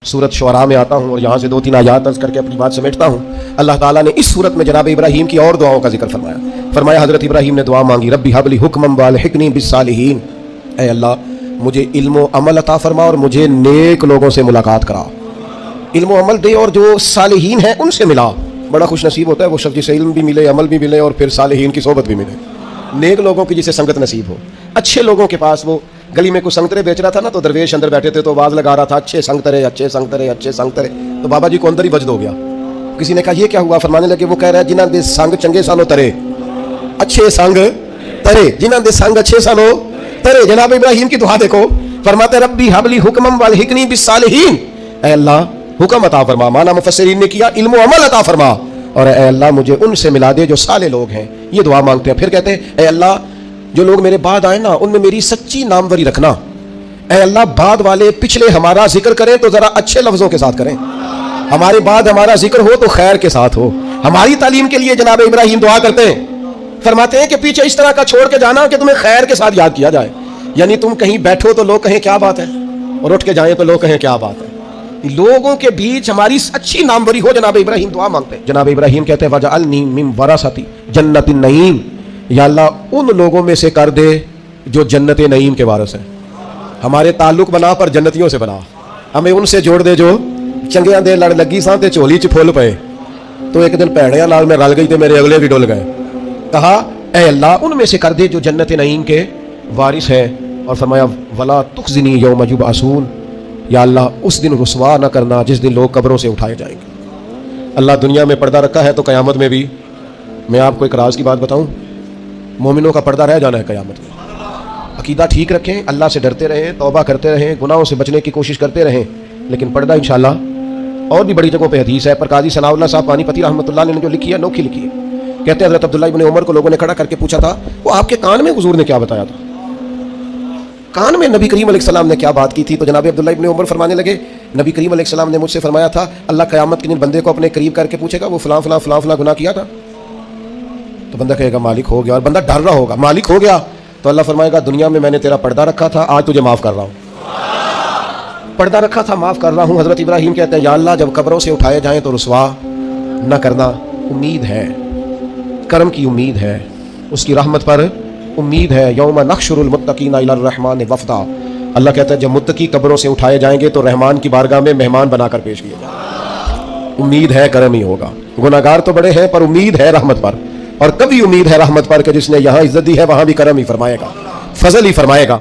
सूरत शुअरा में आता हूँ और यहाँ से 2-3 आयात अर्ज करके अपनी बात समेटता हूँ। अल्लाह ताला ने इस सूरत में जनाब इब्राहीम की और दुआओं का जिक्र फरमाया हज़रत इब्राहीम ने दुआ मांगी, रब्बी हबली हुक्मम वअल्हिक़नी बिस्सालिहीन, ऐ अल्लाह मुझे इल्म अमल अता फरमा और मुझे नेक लोगों से मुलाकात करा, इल्म अमल दे और जो सालिहीन है उनसे मिला। बड़ा खुश नसीब होता है वो शख्स जिसे इल्म भी मिले, अमल भी मिले और फिर सालिहीन की सोबत भी मिले, नेक लोगों की जिसे संगत नसीब हो। अच्छे लोगों के पास, वो गली में कुछ संगतरे बेच रहा था ना, तो दरवेश अंदर बैठे थे तो आवाज़ लगा रहा था, अच्छे संगतरे, अच्छे संगतरे, अच्छे संगतरे। तो बाबा जी को अंदर ही वजद हो गया। किसी ने कहा ये क्या हुआ? फरमाने लगे, वो कह रहा है जिन्हां दे संग चंगे सानो तरे, अच्छे संग तरे, जिन्हां दे संग अच्छे सानो तरे। जनाब इब्राहीम की दुआ देखो, फरमाते रब्बी हबली हुक्मम वअल्हिक़नी बिस्सालिहीन, ऐ अल्लाह हुक्म अता फरमा, माना मुफस्सिरीन ने किया इल्म अमल अता फरमा, और ऐ अल्लाह मुझे उनसे मिला दे जो साले लोग हैं। ये दुआ मांगते हैं। फिर कहते हैं ऐ अल्लाह जो लोग मेरे बाद आए ना उनमें मेरी सच्ची नामवरी रखना। ऐ अल्लाह बाद वाले पिछले हमारा जिक्र करें तो जरा अच्छे लफ्जों के साथ करें, हमारे बाद हमारा जिक्र हो तो खैर के साथ हो। हमारी तालीम के लिए जनाब इब्राहीम दुआ करते हैं, फरमाते हैं कि पीछे इस तरह का छोड़ के जाना कि तुम्हें खैर के साथ याद किया जाए, यानी तुम कहीं बैठो तो लोग कहें क्या बात है, और उठ के जाएं तो लोग कहें क्या बात है। लोगों के बीच हमारी अच्छी नामवरी हो। जनाब इब्राहीम दुआ मांगते हैं। जनाब इब्राहीम कहते हैं वजअलनी मिन वरसती जन्नतिन नईम, या अल्लाह उन लोगों में से कर दे जो जन्नत नईम के वारिस हैं। हमारे ताल्लुक बना पर जन्नतियों से बना, हमें उनसे जोड़ दे जो चंगियां दे लड़ लगी सां ते झोली च फुल पे। तो एक दिन भैड़ियां नाल मैं रल गई तो मेरे अगले भी डुल गए। कहा ऐ अल्लाह उनमें से कर दे जो जन्नत नईम के वारिस है, और फरमाया वला तुखज़िनी यौम युबअसून, या अल्लाह उस दिन रुसवा न करना जिस दिन लोग कब्रों से उठाए जाएंगे। अल्लाह दुनिया में पर्दा रखा है तो क़यामत में भी। मैं आपको एक राज की बात बताऊं, मोमिनों का पर्दा रह जाना है क़यामत में। अकीदा ठीक रखें, अल्लाह से डरते रहें, तौबा करते रहें, गुनाहों से बचने की कोशिश करते रहें, लेकिन पर्दा इंशाअल्लाह। और भी बड़ी जगहों पे हदीस है, पर काजी सनाउल्लाह साहब पानीपती रहमतुल्लाह अलैह ने जो लिखी है अनोखी लिखी है। कहते हैं हज़रत अब्दुल्लाह इब्न उमर को लोगों ने खड़ा करके पूछा था, वो आपके कान में हुजूर ने क्या बताया था, कान में नबी करीम अलैहिस्सलाम ने क्या बात की थी? तो जनाब अब्दुल्लाह इब्न उमर फरमाने लगे, नबी करीम अलैहिस्सलाम ने मुझसे फरमाया था अल्लाह क़यामत के दिन बंदे को अपने करीब करके पूछेगा वो फलां फलां फलां फलां गुनाह किया था। तो बंदा कहेगा मालिक हो गया, और बंदा डर रहा होगा, मालिक हो गया। तो अल्लाह फरमाएगा दुनिया में मैंने तेरा पर्दा रखा था, आज तुझे माफ़ कर रहा हूँ। पर्दा रखा था, माफ़ कर रहा हूँ। हज़रत इब्राहीम कहते हैं या अल्लाह जब कब्रों से उठाए जाएँ तो रुसवा न करना। उम्मीद है, करम की उम्मीद है, उसकी रहमत पर उम्मीद है। यौम नहशुरुल मुत्तकीना इलर रहमान वफ़दा, अल्लाह कहता है जब मुत्तकी कब्रों से उठाए जाएंगे तो रहमान की बारगाह में मेहमान बनाकर पेश किए जाएंगे। उम्मीद है करम ही होगा। गुनाहगार तो बड़े हैं पर उम्मीद है रहमत पर, और कभी उम्मीद है रहमत पर कि जिसने यहाँ इज्जत दी है वहाँ भी करम ही फरमाएगा, फजल ही फरमाएगा।